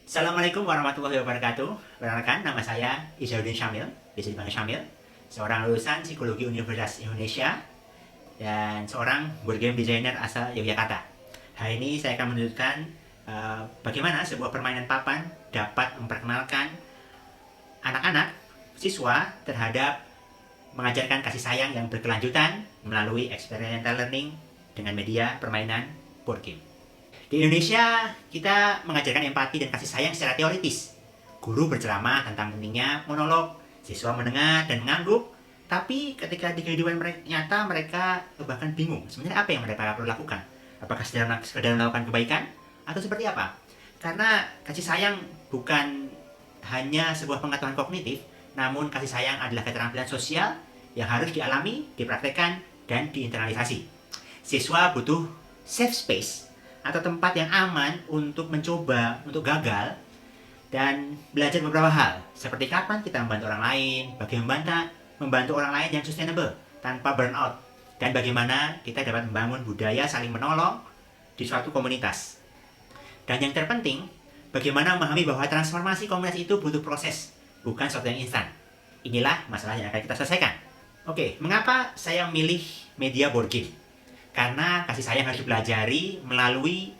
Assalamualaikum warahmatullahi wabarakatuh. Perkenalkan, nama saya Izauddin Syamil, bisa dipanggil Syamil, seorang lulusan Psikologi Universitas Indonesia dan seorang board game designer asal Yogyakarta. Hari ini saya akan menunjukkan bagaimana sebuah permainan papan dapat memperkenalkan anak-anak, siswa terhadap mengajarkan kasih sayang yang berkelanjutan melalui experiential learning dengan media permainan board game. Di Indonesia, kita mengajarkan empati dan kasih sayang secara teoritis. Guru berceramah tentang pentingnya monolog, siswa mendengar dan mengangguk, tapi ketika di kehidupan nyata mereka bahkan bingung sebenarnya apa yang mereka perlu lakukan. Apakah sekedar melakukan kebaikan atau seperti apa? Karena kasih sayang bukan hanya sebuah pengetahuan kognitif, namun kasih sayang adalah keterampilan sosial yang harus dialami, dipraktekkan, dan diinternalisasi. Siswa butuh safe space atau tempat yang aman untuk mencoba, untuk gagal, dan belajar beberapa hal, seperti kapan kita membantu orang lain, bagaimana membantu orang lain yang sustainable, tanpa burnout, dan bagaimana kita dapat membangun budaya saling menolong di suatu komunitas. Dan yang terpenting, bagaimana memahami bahwa transformasi komunitas itu butuh proses, bukan sesuatu yang instan. Inilah masalah yang akan kita selesaikan. Oke, mengapa saya memilih media board game? Karena kasih sayang harus dipelajari melalui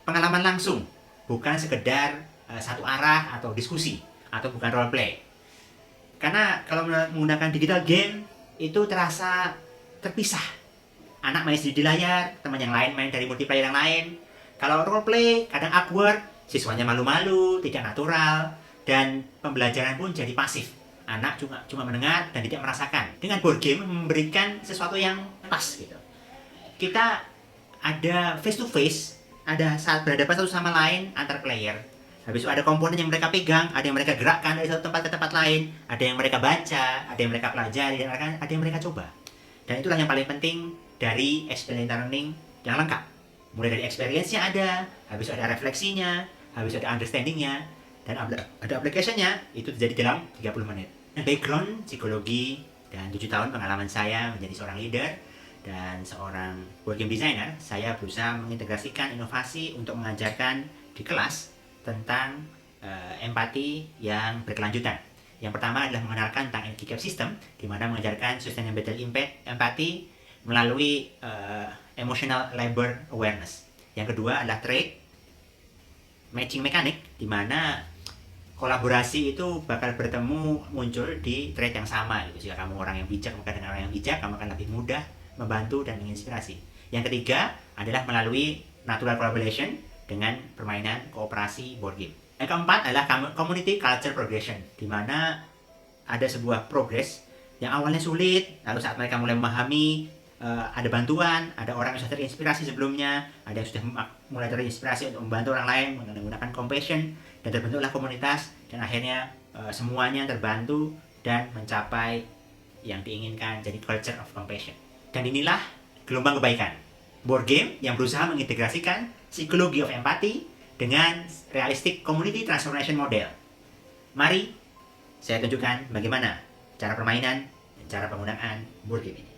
pengalaman langsung, bukan sekedar satu arah atau diskusi, atau bukan role play. Karena kalau menggunakan digital game, itu terasa terpisah. Anak main sendiri di layar, teman yang lain main dari multiplayer yang lain. Kalau role play, kadang awkward, siswanya malu-malu, tidak natural, dan pembelajaran pun jadi pasif. Anak cuma mendengar dan tidak merasakan. Dengan board game memberikan sesuatu yang pas gitu. Kita ada face to face, ada saat berhadapan satu sama lain antar player. Habis itu ada komponen yang mereka pegang, ada yang mereka gerakkan dari satu tempat ke tempat lain, ada yang mereka baca, ada yang mereka pelajari, dan ada yang mereka coba. Dan itulah yang paling penting dari experiential learning yang lengkap. Mulai dari experience-nya ada, habis itu ada refleksinya, habis itu ada understanding-nya, dan ada application-nya, itu terjadi dalam 30 menit. Background psikologi dan 7 tahun pengalaman saya menjadi seorang leader dan seorang board game designer, saya berusaha mengintegrasikan inovasi untuk mengajarkan di kelas tentang empati yang berkelanjutan. Yang pertama adalah mengenalkan tentang energy cap system, di mana mengajarkan sustainable impact empati melalui emotional labor awareness. Yang kedua adalah trade matching mechanic, di mana kolaborasi itu bakal bertemu muncul di trade yang sama. Jika kamu orang yang bijak, maka dengan orang yang bijak kamu akan lebih mudah membantu dan menginspirasi. Yang ketiga adalah melalui natural collaboration dengan permainan kooperasi board game. Yang keempat adalah community culture progression, di mana ada sebuah progress yang awalnya sulit, lalu saat mereka mulai memahami, ada bantuan, ada orang yang sudah terinspirasi sebelumnya, ada yang sudah mulai terinspirasi untuk membantu orang lain menggunakan compassion, dan terbentuklah komunitas, dan akhirnya semuanya terbantu dan mencapai yang diinginkan, jadi culture of compassion. Dan inilah gelombang kebaikan. Board game yang berusaha mengintegrasikan psikologi of empathy dengan realistic community transformation model. Mari saya tunjukkan bagaimana cara permainan dan cara penggunaan board game ini.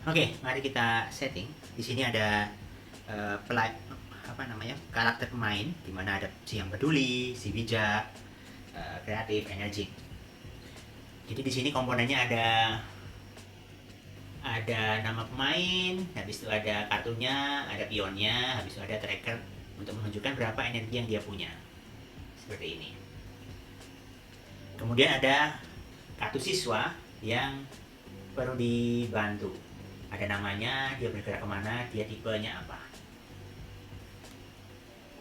Oke, mari kita setting. Di sini ada karakter pemain, di mana ada si yang peduli, si bijak, kreatif, energik. Jadi di sini komponennya ada nama pemain, habis itu ada kartunya, ada pionnya, habis itu ada tracker untuk menunjukkan berapa energi yang dia punya. Seperti ini. Kemudian ada kartu siswa yang perlu dibantu. Ada namanya, dia bergerak kemana, dia tipenya apa.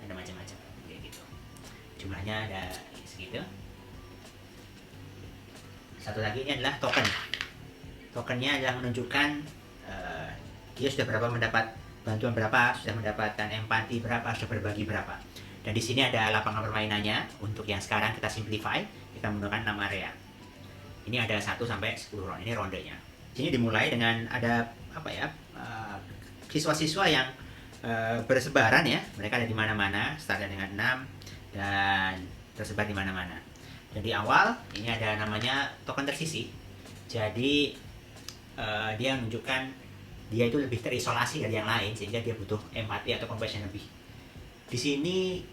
Ada macam-macam, kayak gitu. Jumlahnya ada segitu. Satu lagi ini adalah token. Tokennya adalah menunjukkan dia sudah berapa mendapat bantuan berapa, sudah mendapatkan empati berapa, sudah berbagi berapa. Dan di sini ada lapangan permainannya. Untuk yang sekarang kita simplify, kita menggunakan 6 area. Ini ada 1 sampai 10 round. Ini rondenya. Sini dimulai dengan ada siswa-siswa yang bersebaran ya. Mereka ada di mana-mana, startnya dengan 6 dan tersebar di mana-mana. Dan di awal ini ada namanya token tersisih. Jadi dia menunjukkan dia itu lebih terisolasi dari yang lain, sehingga dia butuh empati atau compassion lebih. Di sini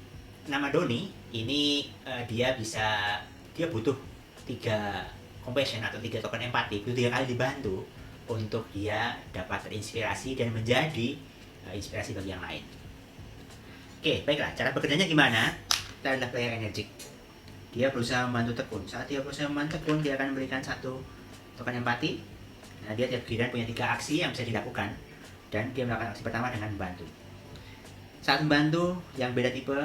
nama Doni ini dia butuh 3 compassion atau 3 token empati, butuh 3 kali dibantu untuk dia dapat terinspirasi dan menjadi inspirasi bagi yang lain. Oke, baiklah, cara bekerjanya gimana? Kita adalah player energik. Dia berusaha membantu Tekun. Saat dia berusaha membantu Tekun, dia akan memberikan 1 token empati. Nah, dia tiap giliran punya 3 aksi yang bisa dilakukan, dan dia melakukan aksi pertama dengan membantu. Saat membantu yang beda tipe,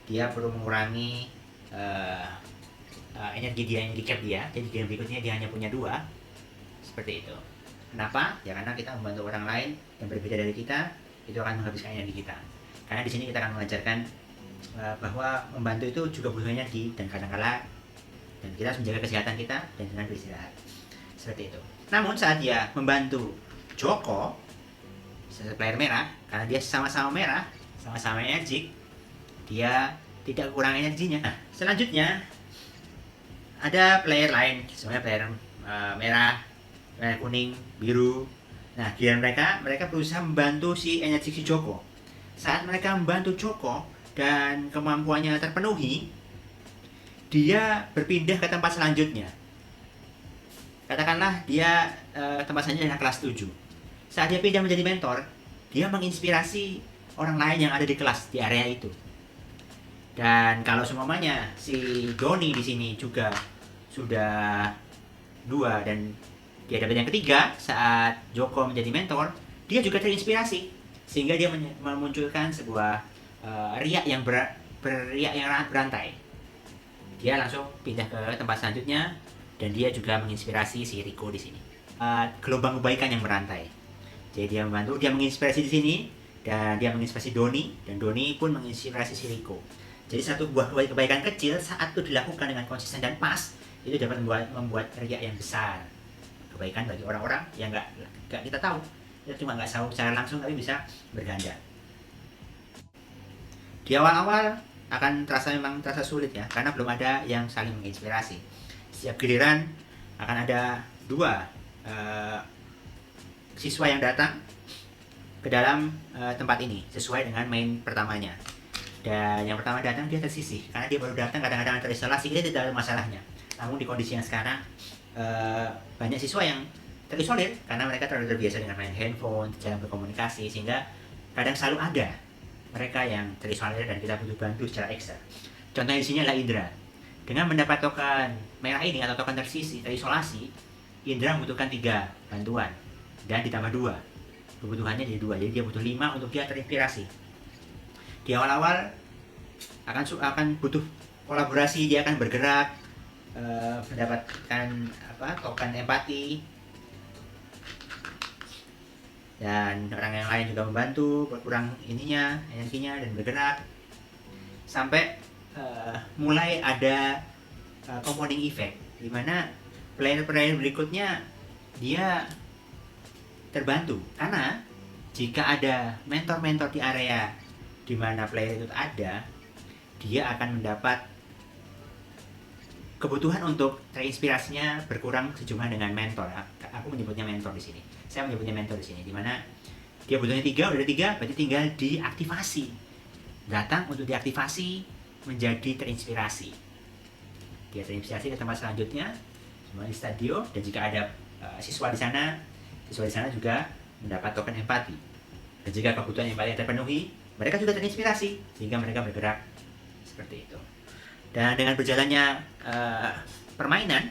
dia perlu mengurangi energi dia yang di-cap dia. Jadi game berikutnya dia hanya punya 2. Seperti itu. Kenapa? Ya karena kita membantu orang lain yang berbeda dari kita, itu akan menghabiskan energi kita. Karena di sini kita akan mengajarkan bahwa membantu itu juga butuh energi, dan kadang-kala dan kita harus menjaga kesehatan kita dan dengan beristirahat. Seperti itu. Namun saat dia membantu Joko, player merah, karena dia sama-sama merah, sama-sama energik, dia tidak kurang energinya. Nah, selanjutnya ada player lain, sebenarnya player merah, merah, kuning, biru. Nah, giliran mereka berusaha membantu si energi si Joko. Saat mereka membantu Joko dan kemampuannya terpenuhi, dia berpindah ke tempat selanjutnya. Katakanlah dia tempat selanjutnya adalah kelas 7. Saat dia pindah menjadi mentor, dia menginspirasi orang lain yang ada di kelas di area itu. Dan kalau semuanya si Doni di sini juga sudah 2 dan dia dapat yang ketiga saat Joko menjadi mentor, dia juga terinspirasi sehingga dia memunculkan sebuah riak yang berantai. Dia langsung pindah ke tempat selanjutnya dan dia juga menginspirasi si Riko di sini. Gelombang kebaikan yang berantai. Jadi dia membantu, dia menginspirasi di sini dan dia menginspirasi Doni, dan Doni pun menginspirasi si Riko. Jadi satu buah kebaikan kecil saat itu dilakukan dengan konsisten dan pas, itu dapat membuat riak yang besar. Kebaikan bagi orang-orang yang nggak kita tahu, kita cuma nggak tahu secara langsung tapi bisa berganda. Di awal-awal memang terasa sulit ya, karena belum ada yang saling menginspirasi. Setiap giliran akan ada 2 siswa yang datang ke dalam tempat ini sesuai dengan main pertamanya. Dan yang pertama datang dia tersisih karena dia baru datang, kadang-kadang terisolasi, dia tidak ada masalahnya. Namun di kondisi yang sekarang banyak siswa yang terisolir karena mereka terlalu terbiasa dengan main handphone, jarang berkomunikasi, sehingga kadang selalu ada mereka yang terisolir dan kita butuh bantu secara ekstra. Contohnya di sini adalah Indra. Dengan mendapat token merah ini atau token terisolasi, Indra membutuhkan 3 bantuan dan ditambah 2. Kebutuhannya jadi 2, jadi dia butuh 5 untuk dia terinspirasi. Di awal-awal akan butuh kolaborasi, dia akan bergerak, mendapatkan token empati, dan orang yang lain juga membantu berkurang energinya dan bergerak sampai mulai ada compounding effect, di mana player-player berikutnya dia terbantu karena jika ada mentor-mentor di area di mana player itu ada, dia akan mendapat kebutuhan untuk terinspirasinya berkurang sejumlah dengan mentor. Aku menyebutnya mentor di sini. Saya menyebutnya mentor di sini, di mana dia butuhnya 3, udah 3, berarti tinggal diaktifasi. Datang untuk diaktifasi menjadi terinspirasi. Dia terinspirasi ke tempat selanjutnya, semua di stadion, dan jika ada siswa di sana juga mendapat token empati. Dan jika kebutuhan empati terpenuhi, mereka juga terinspirasi sehingga mereka bergerak seperti itu. Dan dengan berjalannya permainan,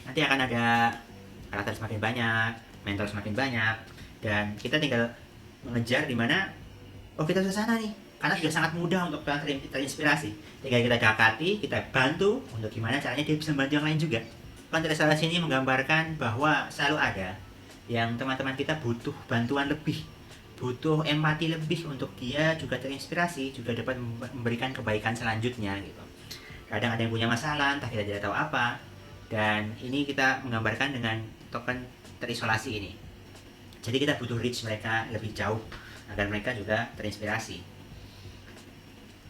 nanti akan ada karakter semakin banyak, mentor semakin banyak, dan kita tinggal mengejar di mana kita sudah sana nih, karena sudah sangat mudah untuk terinspirasi. Tinggal kita dekati, kita bantu untuk gimana caranya dia bisa membantu yang lain juga. Kontekstualisasi ini menggambarkan bahwa selalu ada yang teman-teman kita butuh bantuan lebih, butuh empati lebih untuk dia juga terinspirasi, juga dapat memberikan kebaikan selanjutnya gitu. Kadang ada yang punya masalah, entah kita tidak tahu apa, dan ini kita menggambarkan dengan token terisolasi ini. Jadi kita butuh reach mereka lebih jauh agar mereka juga terinspirasi.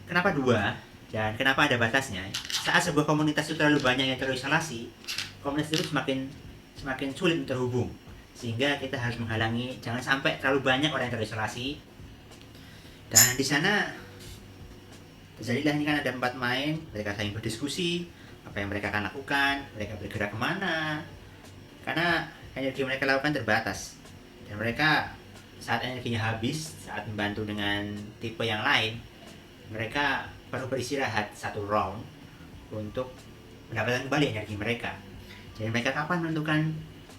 Kenapa 2? Dan kenapa ada batasnya? Saat sebuah komunitas itu terlalu banyak yang terisolasi, komunitas itu semakin sulit terhubung, sehingga kita harus menghalangi jangan sampai terlalu banyak orang yang terisolasi. Dan di sana Terjadilah ini kan ada 4 main, mereka saling berdiskusi, apa yang mereka akan lakukan, mereka bergerak kemana. Karena energi mereka lakukan terbatas. Dan mereka saat energinya habis, saat membantu dengan tipe yang lain, mereka perlu beristirahat satu round untuk mendapatkan kembali energi mereka. Jadi mereka kapan menentukan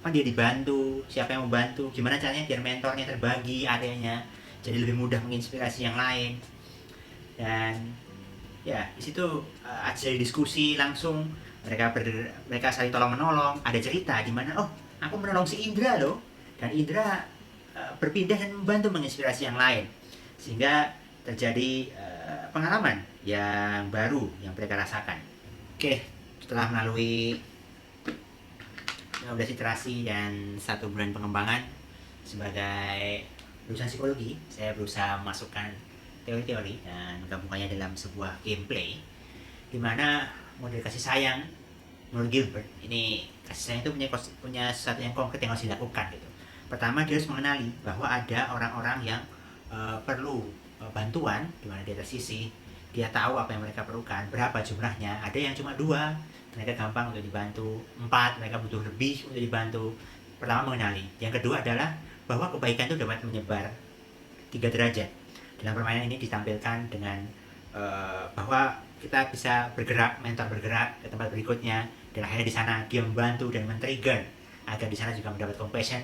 kapan dia dibantu, siapa yang membantu, gimana caranya biar mentornya terbagi areanya, jadi lebih mudah menginspirasi yang lain. Dan ya di situ ada diskusi langsung, mereka saling tolong menolong, ada cerita di mana oh aku menolong si Indra loh, dan Indra berpindah dan membantu menginspirasi yang lain, sehingga terjadi pengalaman yang baru yang mereka rasakan. Oke, setelah melalui 15 iterasi dan 1 bulan pengembangan sebagai lulusan psikologi, saya berusaha memasukkan teori-teori dan menggabungkannya dalam sebuah gameplay di mana model kasih sayang menurut Gilbert ini, kasih sayang itu punya sesuatu yang konkret yang harus dilakukan gitu. Pertama, dia harus mengenali bahwa ada orang-orang yang perlu bantuan, di mana dia tersisih, dia tahu apa yang mereka perlukan, berapa jumlahnya. Ada yang cuma 2, mereka gampang untuk dibantu. 4, mereka butuh lebih untuk dibantu. Pertama, mengenali. Yang kedua adalah bahwa kebaikan itu dapat menyebar 3 derajat. Dalam permainan ini ditampilkan dengan bahwa kita bisa bergerak, mentor bergerak ke tempat berikutnya, dan akhirnya di sana dia membantu dan men-trigger agar di sana juga mendapat compassion.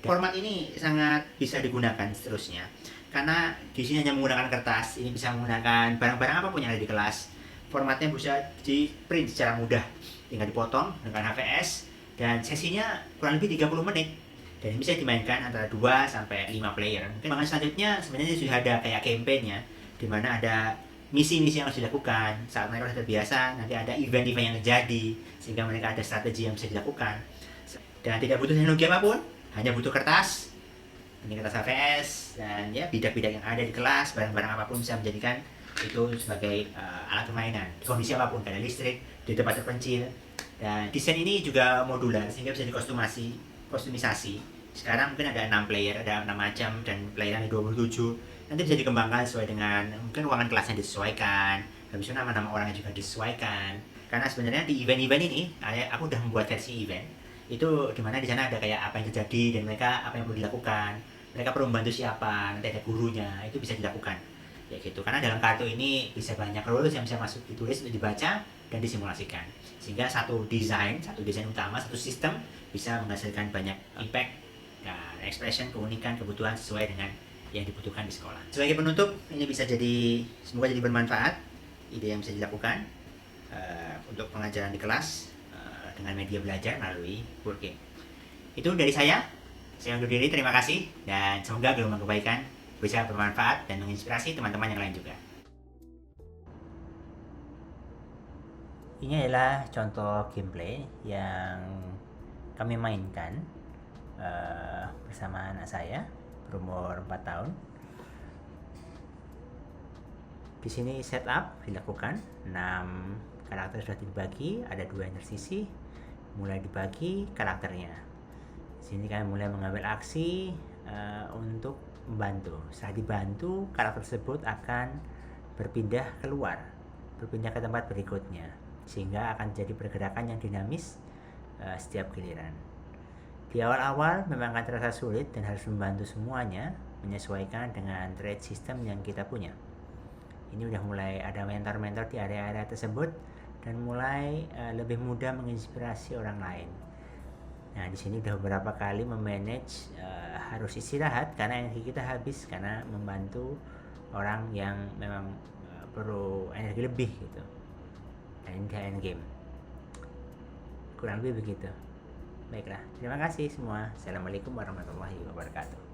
Format ini sangat bisa digunakan seterusnya, karena di sini hanya menggunakan kertas, ini bisa menggunakan barang-barang apapun yang ada di kelas. Formatnya bisa di print secara mudah, tinggal dipotong dengan HVS, dan sesinya kurang lebih 30 menit. Dan ini bisa dimainkan antara 2 sampai 5 player. Mungkin selanjutnya sebenarnya sudah ada kayak campaign-nya, di mana ada misi-misi yang harus dilakukan. Saat mereka sudah terbiasa, nanti ada event-event yang terjadi, sehingga mereka ada strategi yang bisa dilakukan. Dan tidak butuh teknologi apapun, hanya butuh kertas, ini kertas HVS, dan ya bidak-bidak yang ada di kelas, barang-barang apapun bisa menjadikan itu sebagai alat permainan. Di kondisi apapun, ada listrik, di tempat terpencil. Dan desain ini juga modular, sehingga bisa dikostumisasi. Sekarang mungkin ada 6 player, ada 6 macam, dan playernya ada 27. Nanti bisa dikembangkan sesuai dengan mungkin ruangan kelasnya disesuaikan, habis itu nama-nama orangnya juga disesuaikan. Karena sebenarnya di event-event ini, aku udah membuat versi event itu dimana di sana ada kayak apa yang terjadi dan mereka apa yang perlu dilakukan, mereka perlu membantu siapa, nanti ada gurunya, itu bisa dilakukan ya gitu. Karena dalam kartu ini bisa banyak rules yang bisa masuk ditulis untuk dibaca dan disimulasikan, sehingga satu desain utama, satu sistem bisa menghasilkan banyak impact dan expression, keunikan, kebutuhan sesuai dengan yang dibutuhkan di sekolah. Sebagai penutup, ini bisa semoga jadi bermanfaat ide yang bisa dilakukan untuk pengajaran di kelas dengan media belajar melalui board game. Itu dari saya undur diri, terima kasih, dan semoga gelombang kebaikan bisa bermanfaat dan menginspirasi teman-teman yang lain juga. Ini adalah contoh gameplay yang kami mainkan bersama anak saya berumur 4 tahun. Di sini setup dilakukan, 6 karakter sudah dibagi, ada 2 yang tersisih, mulai dibagi karakternya. Di sini kalian mulai mengambil aksi untuk membantu. Setelah dibantu, karakter tersebut akan berpindah ke tempat berikutnya, sehingga akan jadi pergerakan yang dinamis setiap giliran. Di awal-awal memang akan terasa sulit dan harus membantu semuanya menyesuaikan dengan trade system yang kita punya. Ini udah mulai ada mentor-mentor di area-area tersebut dan mulai lebih mudah menginspirasi orang lain. Nah, di sini udah beberapa kali memanage harus istirahat karena energi kita habis karena membantu orang yang memang perlu energi lebih gitu. Dan ini end game. Kurang lebih begitu. Baiklah, terima kasih semua. Assalamualaikum warahmatullahi wabarakatuh.